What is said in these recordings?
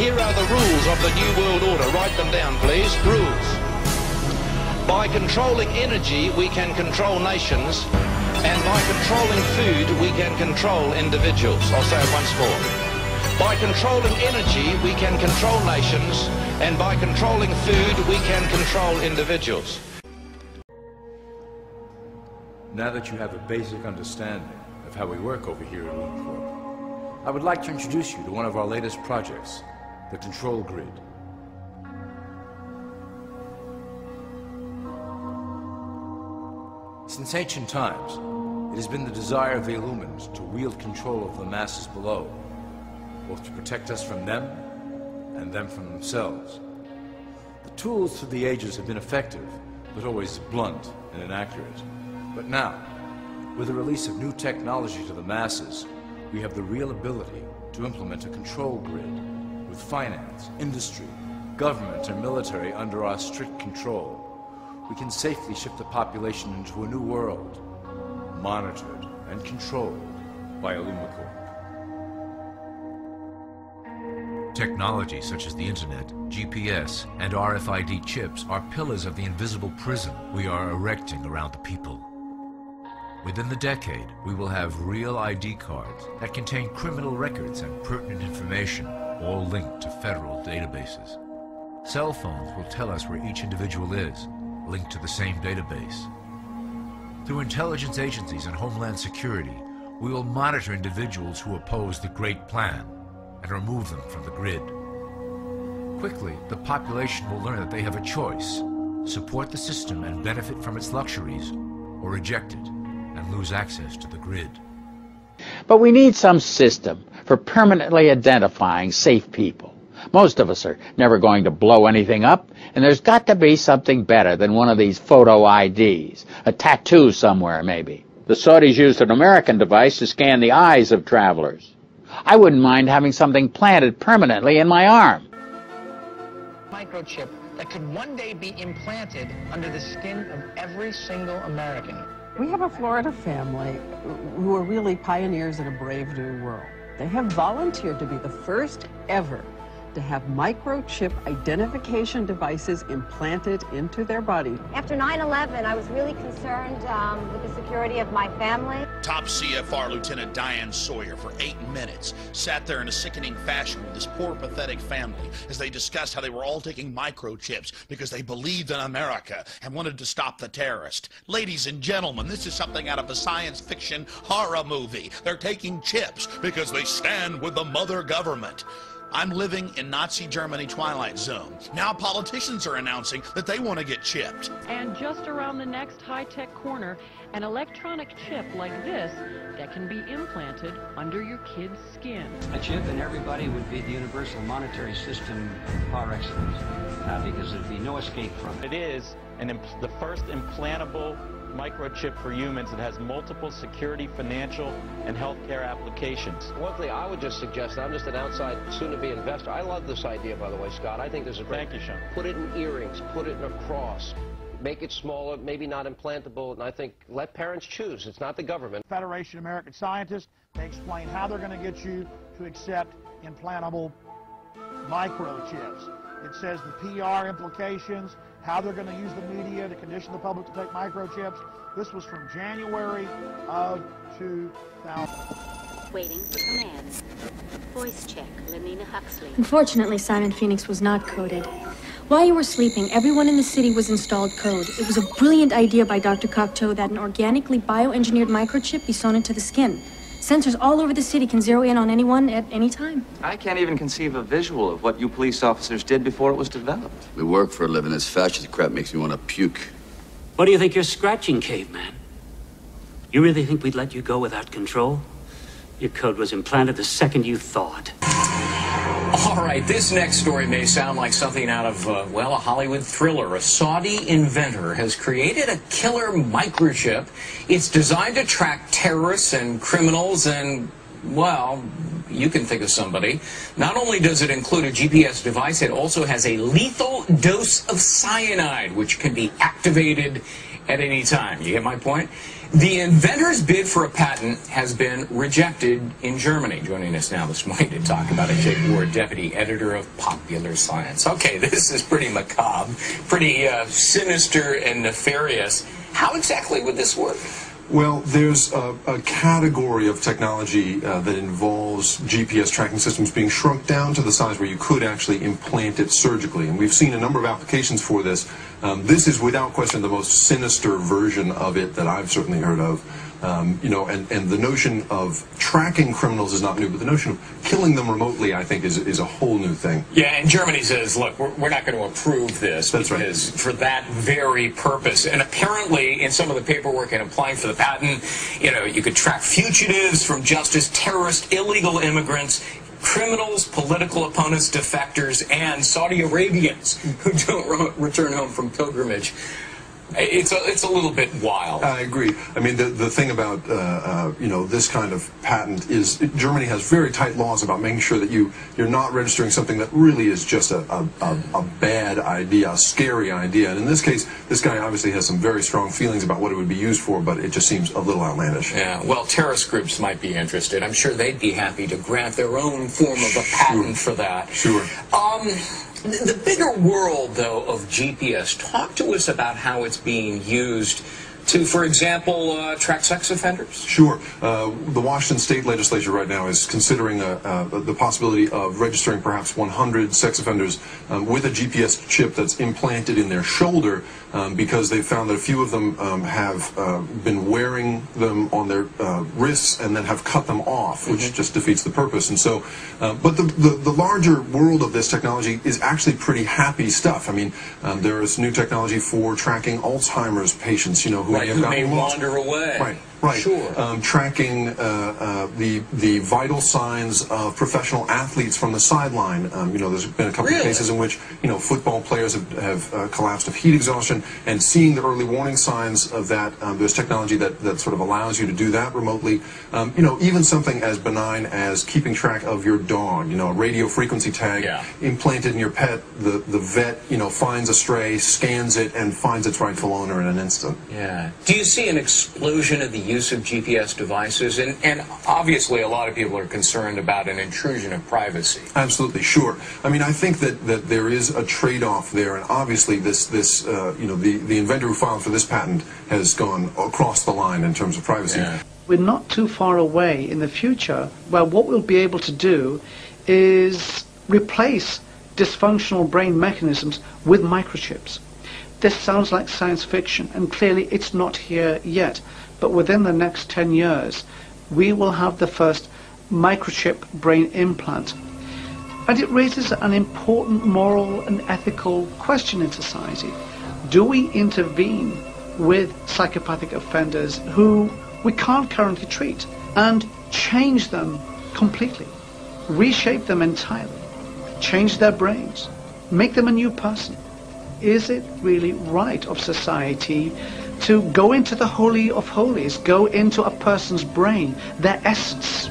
Here are the rules of the New World Order. Write them down, please. Rules. By controlling energy, we can control nations, and by controlling food, we can control individuals. I'll say it once more. By controlling energy, we can control nations, and by controlling food, we can control individuals. Now that you have a basic understanding of how we work over here at LUNCORP, I would like to introduce you to one of our latest projects, the Control Grid. Since ancient times, it has been the desire of the Illumines to wield control of the masses below, both to protect us from them and them from themselves. The tools through the ages have been effective, but always blunt and inaccurate. But now, with the release of new technology to the masses, we have the real ability to implement a control grid with finance, industry, government, and military under our strict control. We can safely shift the population into a new world, monitored and controlled by Illumina. Technology such as the internet, GPS, and RFID chips are pillars of the invisible prison we are erecting around the people. Within the decade, we will have real ID cards that contain criminal records and pertinent information, all linked to federal databases. Cell phones will tell us where each individual is, linked to the same database. Through intelligence agencies and Homeland Security, we will monitor individuals who oppose the Great Plan and remove them from the grid. Quickly, the population will learn that they have a choice: support the system and benefit from its luxuries, or reject it and lose access to the grid. But we need some system for permanently identifying safe people. Most of us are never going to blow anything up, and there's got to be something better than one of these photo IDs, a tattoo somewhere maybe. The Saudis used an American device to scan the eyes of travelers. I wouldn't mind having something planted permanently in my arm. Microchip that could one day be implanted under the skin of every single American. We have a Florida family who are really pioneers in a brave new world. They have volunteered to be the first ever to have microchip identification devices implanted into their body. After 9/11, I was really concerned with the security of my family. Top CFR Lieutenant Diane Sawyer for 8 minutes sat there in a sickening fashion with this poor, pathetic family as they discussed how they were all taking microchips because they believed in America and wanted to stop the terrorists. Ladies and gentlemen, this is something out of a science fiction horror movie. They're taking chips because they stand with the mother government. I'm living in Nazi Germany Twilight Zone. Now politicians are announcing that they want to get chipped. And just around the next high-tech corner, an electronic chip like this that can be implanted under your kid's skin. A chip and everybody would be the universal monetary system par excellence, because there'd be no escape from it. It is the first implantable microchip for humans that has multiple security, financial, and healthcare applications. One thing I would just suggest, I'm just an outside, soon-to-be investor. I love this idea, by the way, Scott. I think this is great. Thank you, Sean. Put it in earrings, put it in a cross, make it smaller, maybe not implantable, and I think let parents choose. It's not the government. Federation of American Scientists, they explain how they're going to get you to accept implantable microchips. It says the PR implications, how they're going to use the media to condition the public to take microchips. This was from January of 2000. Waiting for commands. Voice check, Lenina Huxley. Unfortunately, Simon Phoenix was not coded. While you were sleeping, everyone in the city was installed code. It was a brilliant idea by Dr. Cocteau that an organically bioengineered microchip be sewn into the skin. Sensors all over the city can zero in on anyone at any time. I can't even conceive a visual of what you police officers did before it was developed. We work for a living. This fascist crap makes me want to puke. What do you think you're scratching, caveman? You really think we'd let you go without control? Your code was implanted the second you thawed. All right, this next story may sound like something out of, well, a Hollywood thriller. A Saudi inventor has created a killer microchip. It's designed to track terrorists and criminals and, well, you can think of somebody. Not only does it include a GPS device, it also has a lethal dose of cyanide, which can be activated at any time. You get my point? The inventor's bid for a patent has been rejected in Germany. Joining us now this morning to talk about it, Jake Ward, deputy editor of Popular Science. Okay, this is pretty macabre, pretty sinister and nefarious. How exactly would this work? Well, there's a category of technology that involves GPS tracking systems being shrunk down to the size where you could actually implant it surgically. And we've seen a number of applications for this. This is without question the most sinister version of it that I've certainly heard of. You know, and the notion of tracking criminals is not new, but the notion of killing them remotely, I think, is a whole new thing. Yeah, and Germany says, look, we're not going to approve this. That's because for that very purpose. And apparently, in some of the paperwork in applying for the patent, you know, you could track fugitives from justice, terrorists, illegal immigrants, criminals, political opponents, defectors, and Saudi Arabians who don't return home from pilgrimage. It's a little bit wild. I agree. I mean, the thing about you know, this kind of patent is Germany has very tight laws about making sure that you're not registering something that really is just a bad idea, a scary idea. And in this case, this guy obviously has some very strong feelings about what it would be used for, but it just seems a little outlandish. Yeah. Well, terrorist groups might be interested. I'm sure they'd be happy to grant their own form of a patent for that. Sure. The bigger world, though, of GPS, talk to us about how it's being used to, for example, track sex offenders? Sure. The Washington State Legislature right now is considering the possibility of registering perhaps 100 sex offenders with a GPS chip that's implanted in their shoulder because they've found that a few of them have been wearing them on their wrists and then have cut them off, which just defeats the purpose. And so, but the larger world of this technology is actually pretty happy stuff. I mean, there is new technology for tracking Alzheimer's patients, you know, who may wander away. Right. Sure. Tracking the vital signs of professional athletes from the sideline. You know, there's been a couple of cases in which, you know, football players have collapsed of heat exhaustion, and seeing the early warning signs of that, there's technology that sort of allows you to do that remotely. You know, even something as benign as keeping track of your dog, you know, a radio frequency tag implanted in your pet, the vet, you know, finds a stray, scans it, and finds its rightful owner in an instant. Yeah. Do you see an explosion of the use of GPS devices? And obviously a lot of people are concerned about an intrusion of privacy. Absolutely, sure. I mean, I think that there is a trade-off there, and obviously this you know, the inventor who filed for this patent has gone across the line in terms of privacy. Yeah. We're not too far away in the future where what we'll be able to do is replace dysfunctional brain mechanisms with microchips. This sounds like science fiction, and clearly it's not here yet. But within the next 10 years, we will have the first microchip brain implant. And it raises an important moral and ethical question in society. Do we intervene with psychopathic offenders who we can't currently treat and change them completely, reshape them entirely, change their brains, make them a new person? Is it really right of society to go into the holy of holies, go into a person's brain, their essence,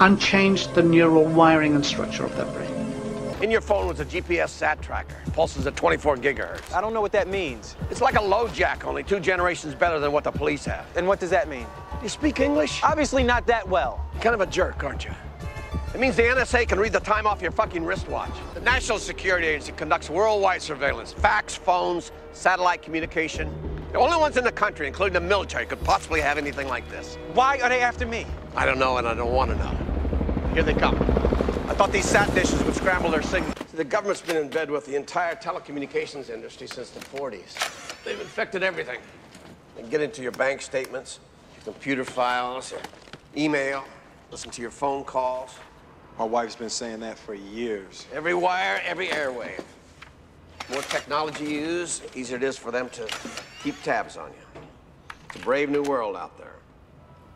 and change the neural wiring and structure of their brain? In your phone was a GPS sat tracker. Pulses at 24 gigahertz. I don't know what that means. It's like a low jack, only 2 generations better than what the police have. And what does that mean? You speak English? Obviously not that well. You're kind of a jerk, aren't you? It means the NSA can read the time off your fucking wristwatch. The National Security Agency conducts worldwide surveillance, fax, phones, satellite communication. The only ones in the country, including the military, could possibly have anything like this. Why are they after me? I don't know, and I don't want to know. Here they come. I thought these sat dishes would scramble their signal. See, the government's been in bed with the entire telecommunications industry since the 40s. They've infected everything. They can get into your bank statements, your computer files, your email, listen to your phone calls. My wife's been saying that for years. Every wire, every airwave. The more technology you use, the easier it is for them to keep tabs on you. It's a brave new world out there.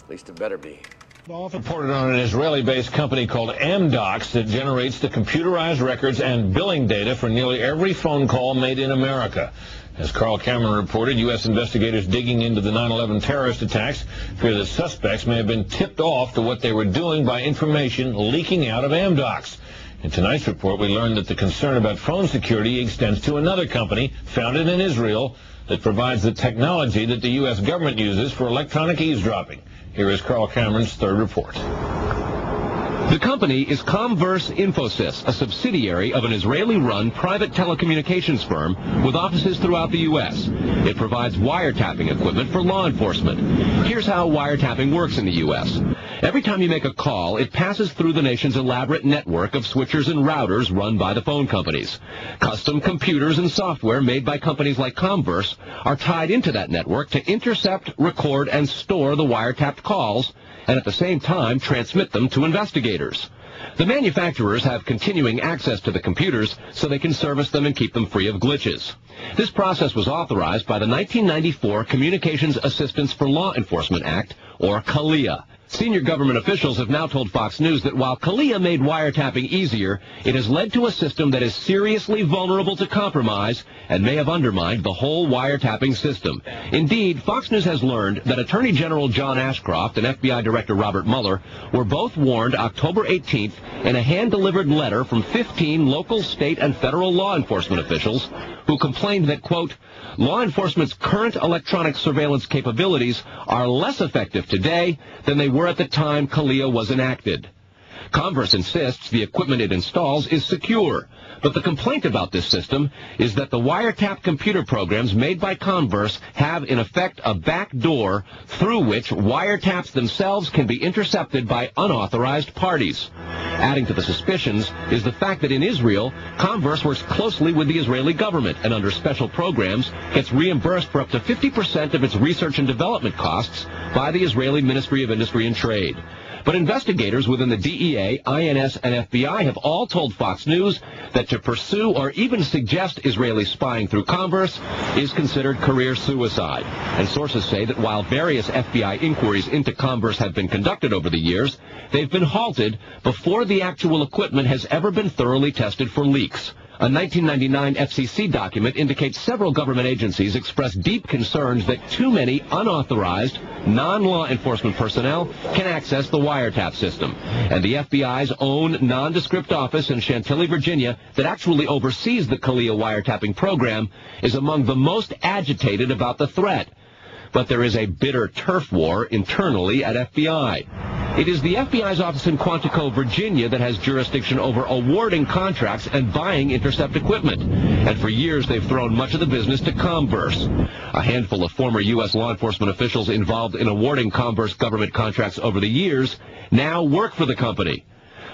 At least it better be. Reported on an Israeli-based company called Amdocs that generates the computerized records and billing data for nearly every phone call made in America. As Carl Cameron reported, U.S. investigators digging into the 9/11 terrorist attacks fear that suspects may have been tipped off to what they were doing by information leaking out of Amdocs. In tonight's report, we learned that the concern about phone security extends to another company founded in Israel that provides the technology that the U.S. government uses for electronic eavesdropping. Here is Carl Cameron's third report. The company is Comverse Infosys, a subsidiary of an Israeli-run private telecommunications firm with offices throughout the U.S. It provides wiretapping equipment for law enforcement. Here's how wiretapping works in the U.S. Every time you make a call, it passes through the nation's elaborate network of switchers and routers run by the phone companies. Custom computers and software made by companies like Comverse are tied into that network to intercept, record, and store the wiretapped calls, and at the same time transmit them to investigators. The manufacturers have continuing access to the computers so they can service them and keep them free of glitches. This process was authorized by the 1994 Communications Assistance for Law Enforcement Act, or CALEA. Senior government officials have now told Fox News that while CALEA made wiretapping easier, it has led to a system that is seriously vulnerable to compromise and may have undermined the whole wiretapping system. Indeed, Fox News has learned that Attorney General John Ashcroft and FBI Director Robert Mueller were both warned October 18th in a hand-delivered letter from 15 local, state, and federal law enforcement officials who complained that, quote, law enforcement's current electronic surveillance capabilities are less effective today than they were at the time CALEA was enacted. Comverse insists the equipment it installs is secure, but the complaint about this system is that the wiretap computer programs made by Comverse have, in effect, a back door through which wiretaps themselves can be intercepted by unauthorized parties. Adding to the suspicions is the fact that in Israel, Comverse works closely with the Israeli government and under special programs gets reimbursed for up to 50% of its research and development costs by the Israeli Ministry of Industry and Trade. But investigators within the DEA, INS, and FBI have all told Fox News that to pursue or even suggest Israeli spying through Comverse is considered career suicide. And sources say that while various FBI inquiries into Comverse have been conducted over the years, they've been halted before the actual equipment has ever been thoroughly tested for leaks. A 1999 FCC document indicates several government agencies expressed deep concerns that too many unauthorized, non-law enforcement personnel can access the wiretap system. And the FBI's own nondescript office in Chantilly, Virginia, that actually oversees the CALEA wiretapping program, is among the most agitated about the threat. But there is a bitter turf war internally at FBI. It is the FBI's office in Quantico, Virginia, that has jurisdiction over awarding contracts and buying intercept equipment. And for years, they've thrown much of the business to Comverse. A handful of former U.S. law enforcement officials involved in awarding Comverse government contracts over the years now work for the company.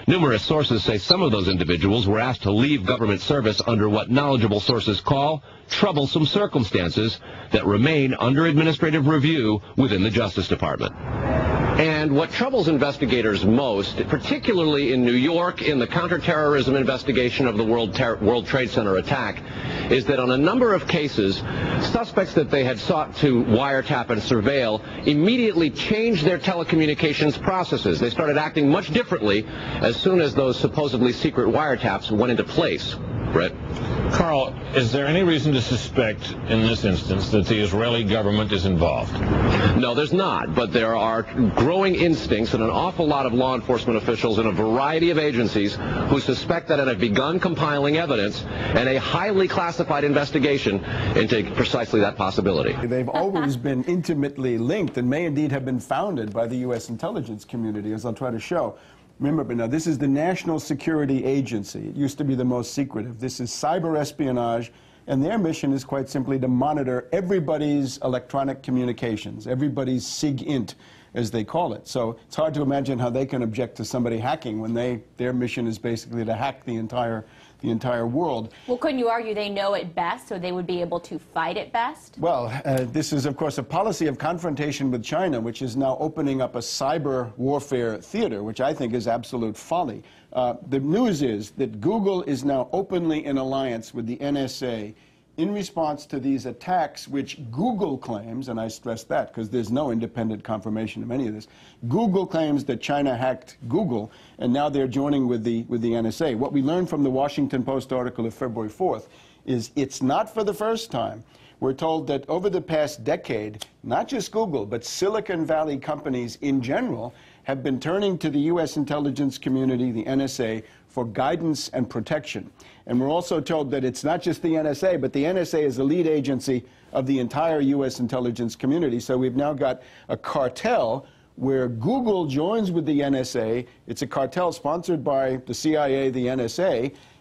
Numerous sources say some of those individuals were asked to leave government service under what knowledgeable sources call troublesome circumstances that remain under administrative review within the Justice Department. And what troubles investigators most, particularly in New York in the counterterrorism investigation of the World Trade Center attack, is that on a number of cases, suspects that they had sought to wiretap and surveil immediately changed their telecommunications processes. They started acting much differently as soon as those supposedly secret wiretaps went into place. Brett? Carl, is there any reason to suspect in this instance that the Israeli government is involved? No, there's not, but there are growing instincts and an awful lot of law enforcement officials in a variety of agencies who suspect that and have begun compiling evidence and a highly classified investigation into precisely that possibility. They've always been intimately linked and may indeed have been founded by the U.S. intelligence community, as I'll try to show. Remember, but now this is the National Security Agency. It used to be the most secretive. This is cyber espionage, and their mission is quite simply to monitor everybody's electronic communications, everybody's SIG-int, as they call it. So it's hard to imagine how they can object to somebody hacking when their mission is basically to hack the entire world. Well, couldn't you argue they know it best, so they would be able to fight it best? Well, this is, of course, a policy of confrontation with China, which is now opening up a cyber warfare theater, which I think is absolute folly. The news is that Google is now openly in alliance with the NSA in response to these attacks, which Google claims, and I stress that because there's no independent confirmation of any of this, Google claims that China hacked Google, and now they're joining with the NSA. What we learned from the Washington Post article of February 4th is it's not for the first time. We're told that over the past decade, not just Google, but Silicon Valley companies in general have been turning to the U.S. intelligence community, the NSA, for guidance and protection. And we're also told that it's not just the NSA, but the NSA is the lead agency of the entire U.S. intelligence community. So we've now got a cartel where Google joins with the NSA. It's a cartel sponsored by the CIA, the NSA,